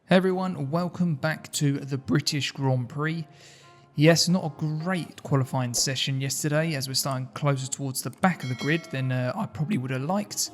Hey everyone, welcome back to the British Grand Prix. Yes, not a great qualifying session yesterday as we're starting closer towards the back of the grid than I probably would have liked.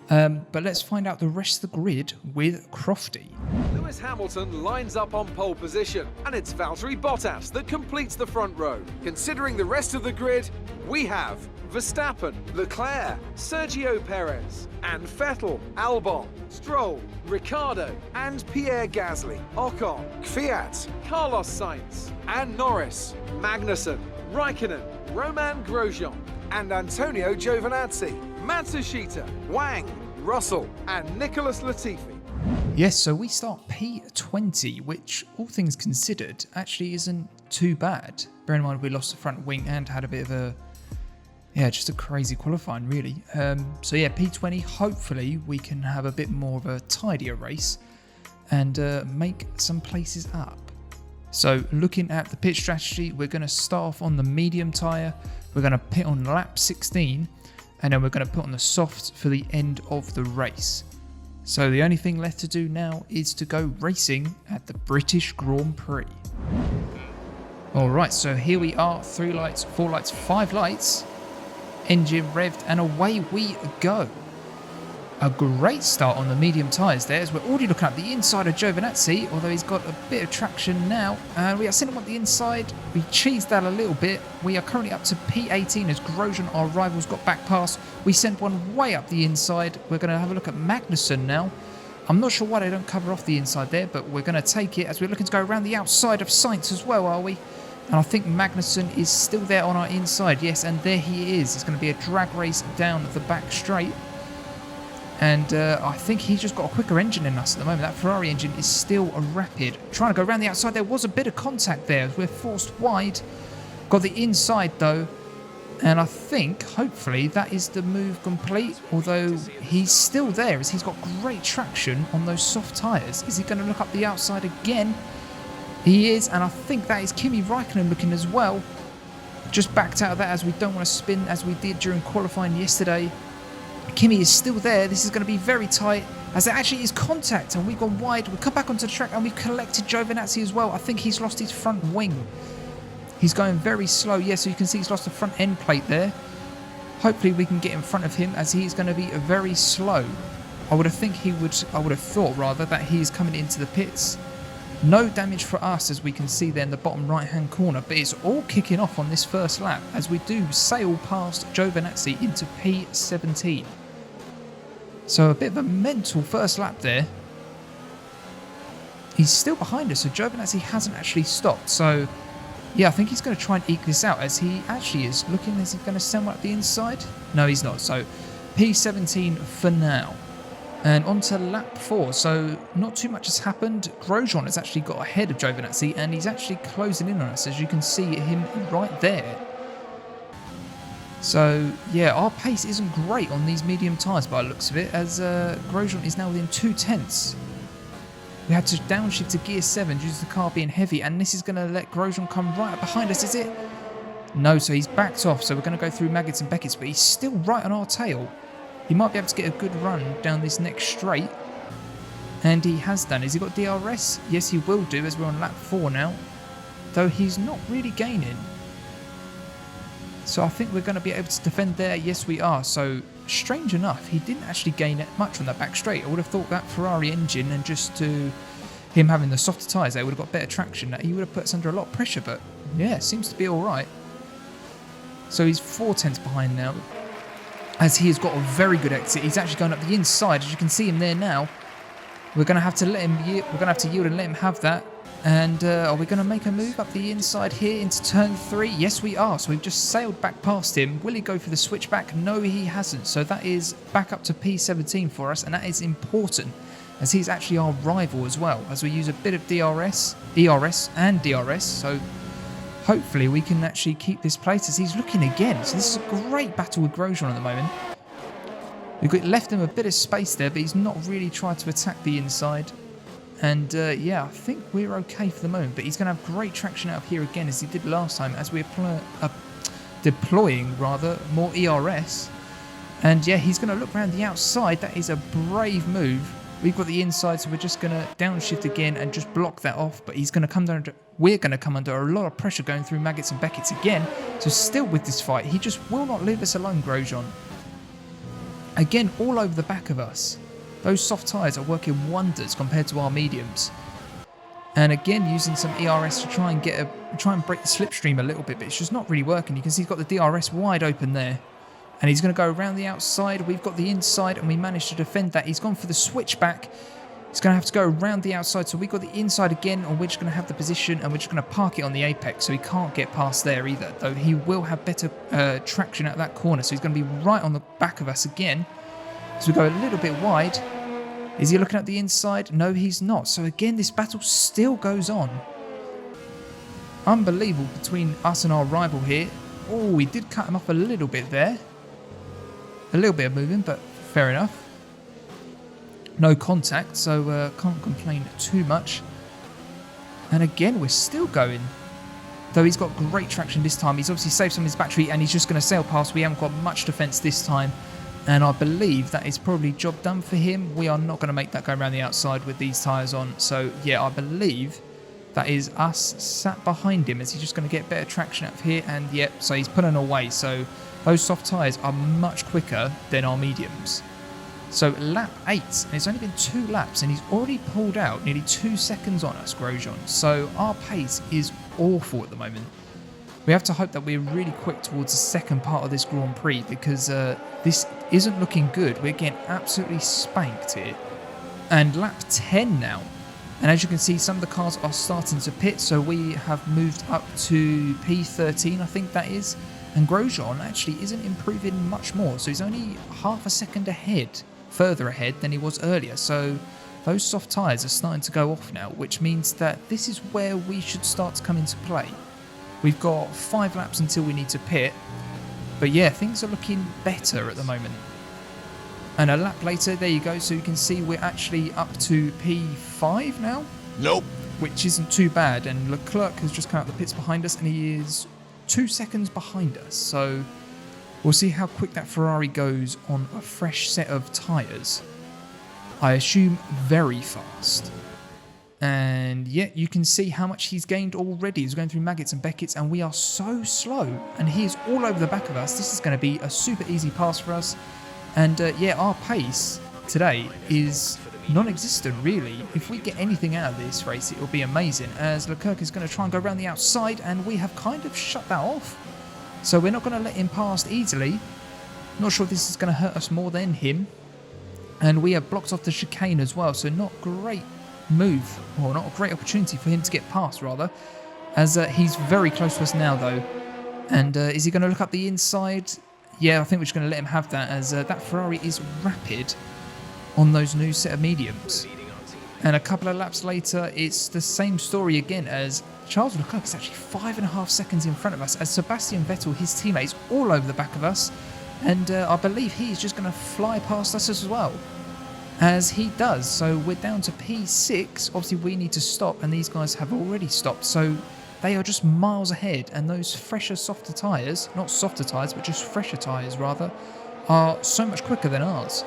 But let's find out the rest of the grid with Crofty. Lewis Hamilton lines up on pole position, and it's Valtteri Bottas that completes the front row. Considering the rest of the grid, we have Verstappen, Leclerc, Sergio Perez, and Vettel, Albon, Stroll, Ricciardo, and Pierre Gasly, Ocon, Kvyat, Carlos Sainz, and Norris, Magnussen, Raikkonen, Romain Grosjean, and Antonio Giovinazzi, Matsushita, Wang, Russell, and Nicholas Latifi. Yes, so we start P20, which, all things considered, actually isn't too bad. Bear in mind we lost the front wing and had a bit of a, just a crazy qualifying really. So yeah, P20, hopefully we can have a bit more of a tidier race and make some places up. So looking at the pit strategy, we're going to start off on the medium tyre, we're going to pit on lap 16, and then we're going to put on the softs for the end of the race. So the only thing left to do now is to go racing at the British Grand Prix. Alright, so here we are, 3 lights, 4 lights, 5 lights, engine revved, and away we go. A great start on the medium tyres there, as we're already looking at the inside of Giovinazzi, although he's got a bit of traction now. We are sending him up the inside, we cheesed that a little bit. We are currently up to P18 as Grosjean, our rivals, got back past. We sent one way up the inside. We're going to have a look at Magnussen now. I'm not sure why they don't cover off the inside there, but we're going to take it as we're looking to go around the outside of Sainz as well, are we? And I think Magnussen is still there on our inside. Yes, and there he is. It's going to be a drag race down the back straight. And I think he's just got a quicker engine than us at the moment. That Ferrari engine is still a rapid. Trying to go around the outside. There was a bit of contact there as we're forced wide. Got the inside though. And I think, hopefully, that is the move complete. Although he's still there as he's got great traction on those soft tyres. Is he going to look up the outside again? He is. And I think that is Kimi Raikkonen looking as well. Just backed out of that as we don't want to spin as we did during qualifying yesterday. Kimi is still there. This is going to be very tight as there actually is contact and we've gone wide. We've come back onto the track and we've collected Giovinazzi as well. I think he's lost his front wing. He's going very slow. Yeah, so you can see he's lost the front end plate there. Hopefully we can get in front of him as he is going to be very slow. I would have thought rather that he is coming into the pits. No damage for us as we can see there in the bottom right hand corner, but it's all kicking off on this first lap as we do sail past Giovinazzi into P17. So a bit of a mental first lap there. He's still behind us, so Giovinazzi hasn't actually stopped. So yeah, I think he's going to try and eke this out as he actually is looking as he's going to send one up the inside. No, he's not. So P17 for now. And on to lap 4, so not too much has happened. Grosjean has actually got ahead of Giovinazzi and he's actually closing in on us, as you can see him right there. So yeah, our pace isn't great on these medium tyres by the looks of it, as Grosjean is now within 2 tenths. We had to downshift to gear 7 due to the car being heavy, and this is going to let Grosjean come right up behind us, is it? No, so he's backed off, so we're going to go through Maggots and Beckett's, but he's still right on our tail. He might be able to get a good run down this next straight. And he has done. Has he got DRS? Yes, he will do as we're on lap 4 now. Though he's not really gaining. So I think we're going to be able to defend there. Yes, we are. So strange enough, he didn't actually gain much on that back straight. I would have thought that Ferrari engine and just to him having the softer tyres there would have got better traction. That he would have put us under a lot of pressure. But yeah, seems to be all right. So he's 4 tenths behind now, as he has got a very good exit. He's actually going up the inside, as you can see him there now. We're going to have to let him. We're going to have to yield and let him have that. And are we going to make a move up the inside here into turn 3? Yes, we are. So we've just sailed back past him. Will he go for the switchback? No, he hasn't. So that is back up to P17 for us, and that is important, as he's actually our rival as well, as we use a bit of ERS and DRS. So hopefully we can actually keep this place as he's looking again. So this is a great battle with Grosjean at the moment. We've left him a bit of space there, but he's not really tried to attack the inside. And yeah, I think we're okay for the moment. But he's going to have great traction out of here again, as he did last time, as we're deploying more ERS. And yeah, he's going to look around the outside. That is a brave move. We've got the inside, so we're just going to downshift again and just block that off. But he's going to come down. We're going to come under a lot of pressure going through Maggots and Beckett's again. So still with this fight, he just will not leave us alone, Grosjean. Again, all over the back of us. Those soft tyres are working wonders compared to our mediums. And again, using some ERS to try and break the slipstream a little bit, but it's just not really working. You can see he's got the DRS wide open there. And he's going to go around the outside. We've got the inside, and we managed to defend that. He's gone for the switchback. He's going to have to go around the outside. So we've got the inside again, and we're just going to have the position, and we're just going to park it on the apex. So he can't get past there either, though he will have better traction at that corner. So he's going to be right on the back of us again. So we go a little bit wide. Is he looking at the inside? No, he's not. So again, this battle still goes on. Unbelievable between us and our rival here. Oh, we did cut him off a little bit there. A little bit of moving, but fair enough. No contact, so can't complain too much. And again, we're still going. Though he's got great traction this time. He's obviously saved some of his battery, and he's just going to sail past. We haven't got much defence this time. And I believe that is probably job done for him. We are not going to make that go around the outside with these tyres on. So, yeah, I believe that is us sat behind him. Is he just going to get better traction out of here? And, yep, so he's pulling away. So those soft tyres are much quicker than our mediums. So lap 8, and it's only been 2 laps, and he's already pulled out nearly 2 seconds on us, Grosjean. So our pace is awful at the moment. We have to hope that we're really quick towards the second part of this Grand Prix, because this isn't looking good. We're getting absolutely spanked here. And lap 10 now. And as you can see, some of the cars are starting to pit, so we have moved up to P13, I think that is. And Grosjean actually isn't improving much more, so he's only half a second ahead, further ahead than he was earlier. So those soft tyres are starting to go off now, which means that this is where we should start to come into play. We've got 5 laps until we need to pit. But yeah, things are looking better at the moment. And a lap later, there you go. So you can see we're actually up to P5 now. Nope. Which isn't too bad. And Leclerc has just come out the pits behind us, and he is 2 seconds behind us. So we'll see how quick that Ferrari goes on a fresh set of tyres. I assume very fast. And yeah, you can see how much he's gained already. He's going through Maggots and Beckett's, and we are so slow. And he is all over the back of us. This is going to be a super easy pass for us. And yeah, our pace today is non-existent, really. If we get anything out of this race, it will be amazing, as Leclerc is going to try and go around the outside, and we have kind of shut that off. So we're not going to let him past easily. Not sure if this is going to hurt us more than him. And we have blocked off the chicane as well, so not great move, or not a great opportunity for him to get past, rather, as he's very close to us now, though. And is he going to look up the inside? Yeah, I think we're just going to let him have that, as that Ferrari is rapid on those new set of mediums. And a couple of laps later, it's the same story again, as Charles Leclerc is actually 5.5 seconds in front of us, as Sebastian Vettel, his teammates, all over the back of us. And I believe he's just going to fly past us as well, as he does. So we're down to P6. Obviously, we need to stop, and these guys have already stopped. So they are just miles ahead, and those fresher, softer tyres, not softer tyres, but just fresher tyres, rather, are so much quicker than ours.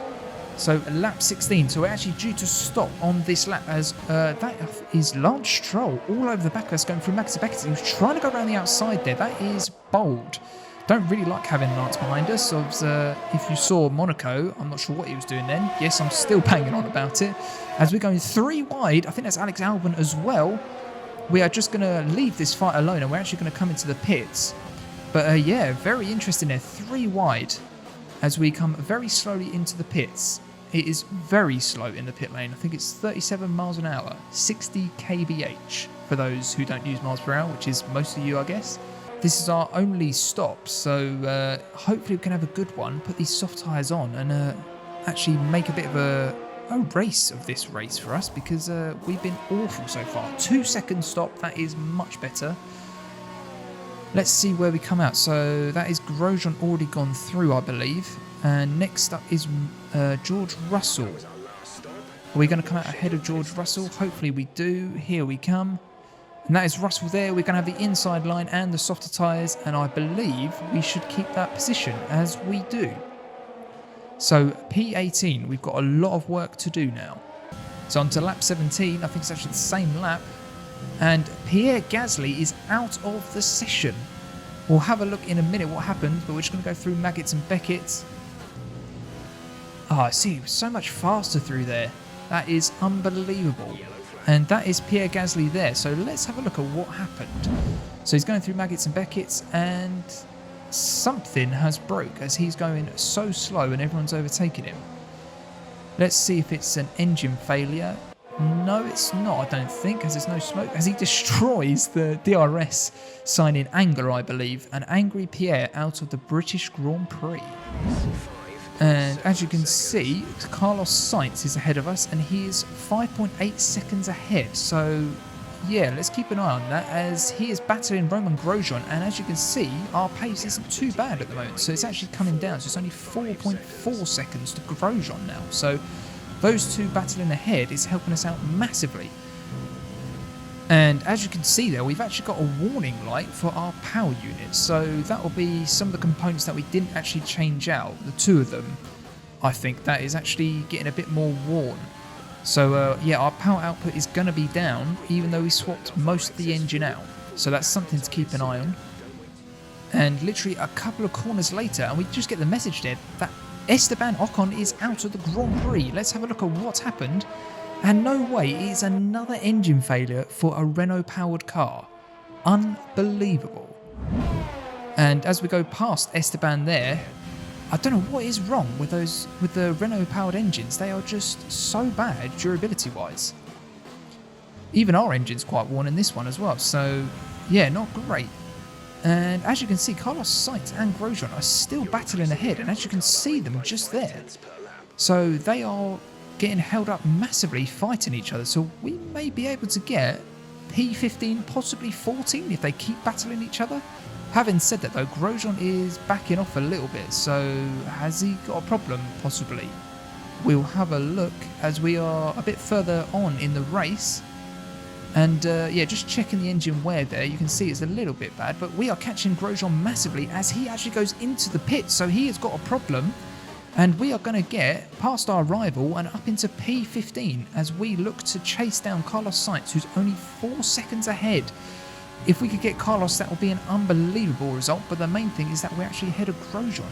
So lap 16, so we're actually due to stop on this lap, as that is Lance Stroll all over the back of us going through Max Beckett. He was trying to go around the outside there. That is bold. Don't really like having Lance behind us. So if you saw Monaco, I'm not sure what he was doing then. Yes, I'm still banging on about it. As we're going 3 wide, I think that's Alex Albon as well. We are just going to leave this fight alone, and we're actually going to come into the pits. But yeah, very interesting there. 3 wide as we come very slowly into the pits. It is very slow in the pit lane. I think it's 37 miles an hour, 60 kbh for those who don't use miles per hour, which is most of you, I guess. This is our only stop, so hopefully we can have a good one, put these soft tyres on, and actually make a bit of a race of this race for us, because we've been awful so far. 2 second stop, that is much better. Let's see where we come out. So that is Grosjean already gone through, I believe. And next up is George Russell. Are we going to come out ahead of George Russell? Hopefully we do. Here we come. And that is Russell there. We're going to have the inside line and the softer tyres, and I believe we should keep that position, as we do. So P18, we've got a lot of work to do now. So on to lap 17, I think it's actually the same lap. And Pierre Gasly is out of the session. We'll have a look in a minute what happened, but we're just going to go through Maggots and Beckett's. I see, he was so much faster through there. That is unbelievable. And that is Pierre Gasly there. So let's have a look at what happened. So he's going through Maggots and Beckett's, and something has broke as he's going so slow and everyone's overtaking him. Let's see if it's an engine failure. No, it's not, I don't think, as there's no smoke. As he destroys the DRS sign in anger, I believe. An angry Pierre out of the British Grand Prix. And as you can see, Carlos Sainz is ahead of us, and he is 5.8 seconds ahead. So, yeah, let's keep an eye on that, as he is battling Romain Grosjean. And as you can see, our pace isn't too bad at the moment. So it's actually coming down. So it's only 4.4 seconds to Grosjean now. So those two battling ahead is helping us out massively. And as you can see there, we've actually got a warning light for our power unit. So that will be some of the components that we didn't actually change out. The two of them, I think, that is actually getting a bit more worn. So yeah, our power output is going to be down, even though we swapped most of the engine out. So that's something to keep an eye on. And literally a couple of corners later, and we just get the message there that Esteban Ocon is out of the Grand Prix. Let's have a look at what's happened. And no way, it is another engine failure for a Renault-powered car. Unbelievable. And as we go past Esteban there, I don't know what is wrong with the Renault-powered engines. They are just so bad durability-wise. Even our engine's quite worn in this one as well. So, yeah, not great. And as you can see, Carlos Sainz and Grosjean are still battling ahead. And as you can see them just there. So they are getting held up massively, fighting each other. So we may be able to get P15, possibly 14 if they keep battling each other. Having said that though, Grosjean is backing off a little bit. So has he got a problem? Possibly. We'll have a look as we are a bit further on in the race. And yeah, just checking the engine wear there, you can see it's a little bit bad, but we are catching Grosjean massively as he actually goes into the pit, so he has got a problem, and we are going to get past our rival and up into P15 as we look to chase down Carlos Sainz, who's only 4 seconds ahead. If we could get Carlos, that would be an unbelievable result, but the main thing is that we're actually ahead of Grosjean.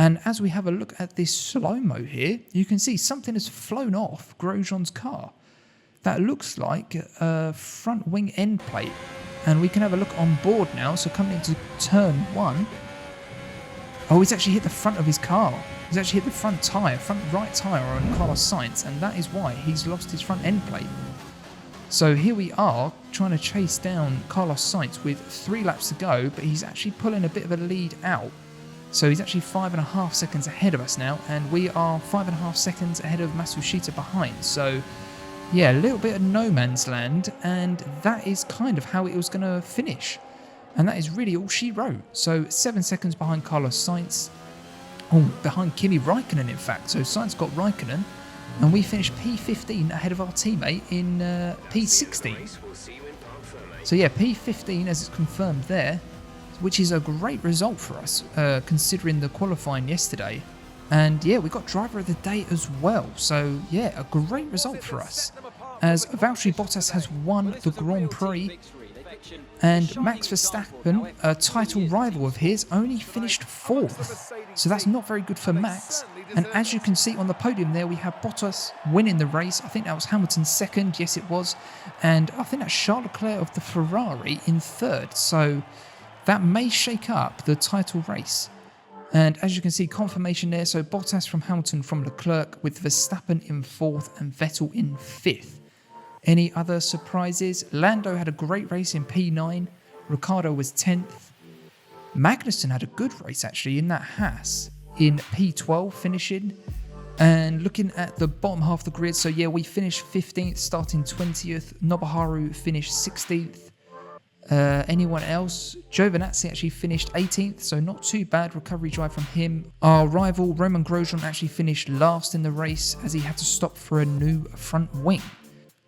And as we have a look at this slow-mo here, you can see something has flown off Grosjean's car. That looks like a front wing end plate. And we can have a look on board now. So coming into turn 1. Oh, he's actually hit the front of his car. He's actually hit the front right tyre on Carlos Sainz. And that is why he's lost his front end plate. So here we are trying to chase down Carlos Sainz with 3 laps to go. But he's actually pulling a bit of a lead out. So he's actually 5.5 seconds ahead of us now. And we are 5.5 seconds ahead of Matsushita behind. So yeah, a little bit of no man's land, and that is kind of how it was going to finish. And that is really all she wrote. So 7 seconds behind Carlos Sainz. Oh, behind Kimi Raikkonen, in fact. So Sainz got Raikkonen, and we finished P15 ahead of our teammate in P16. So yeah, P15 as it's confirmed there, which is a great result for us, considering the qualifying yesterday. And yeah, we got driver of the day as well. So yeah, a great result for us, as Valtteri Bottas has won the Grand Prix, and Max Verstappen, a title rival of his, only finished 4th. So that's not very good for Max. And as you can see on the podium there, we have Bottas winning the race. I think that was Hamilton 2nd. Yes, it was. And I think that's Charles Leclerc of the Ferrari in 3rd. So that may shake up the title race. And as you can see, confirmation there. So Bottas from Hamilton from Leclerc, with Verstappen in 4th and Vettel in 5th. Any other surprises? Lando had a great race in P9. Ricciardo was 10th. Magnussen had a good race actually in that Haas in P12 finishing. And looking at the bottom half of the grid, so yeah, we finished 15th, starting 20th. Nobuharu finished 16th. Anyone else? Giovinazzi actually finished 18th, so not too bad recovery drive from him. Our rival Romain Grosjean actually finished last in the race as he had to stop for a new front wing.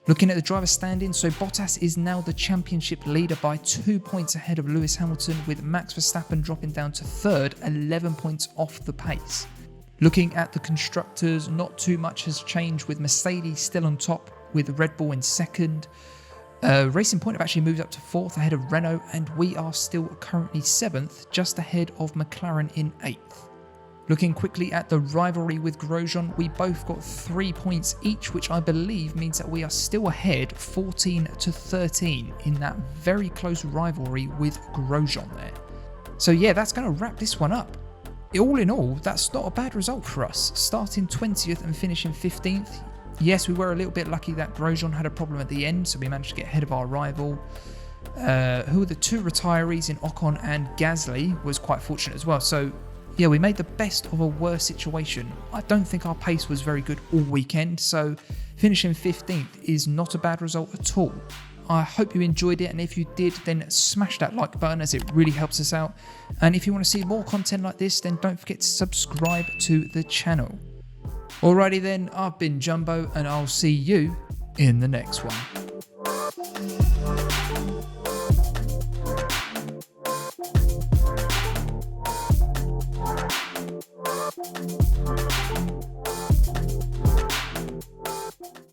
Looking at the driver standings, so Bottas is now the championship leader by 2 points ahead of Lewis Hamilton, with Max Verstappen dropping down to 3rd, 11 points off the pace. Looking at the constructors, not too much has changed, with Mercedes still on top with Red Bull in second. Racing Point have actually moved up to 4th ahead of Renault, and we are still currently 7th, just ahead of McLaren in 8th. Looking quickly at the rivalry with Grosjean, we both got 3 points each, which I believe means that we are still ahead 14 to 13 in that very close rivalry with Grosjean there. So yeah, that's going to wrap this one up. All in all, that's not a bad result for us, starting 20th and finishing 15th. Yes, we were a little bit lucky that Grosjean had a problem at the end, so we managed to get ahead of our rival. Who were the 2 retirees in Ocon and Gasly was quite fortunate as well. So yeah, we made the best of a worse situation. I don't think our pace was very good all weekend, so finishing 15th is not a bad result at all. I hope you enjoyed it, and if you did, then smash that like button as it really helps us out. And if you want to see more content like this, then don't forget to subscribe to the channel. Alrighty then, I've been Jumbo, and I'll see you in the next one.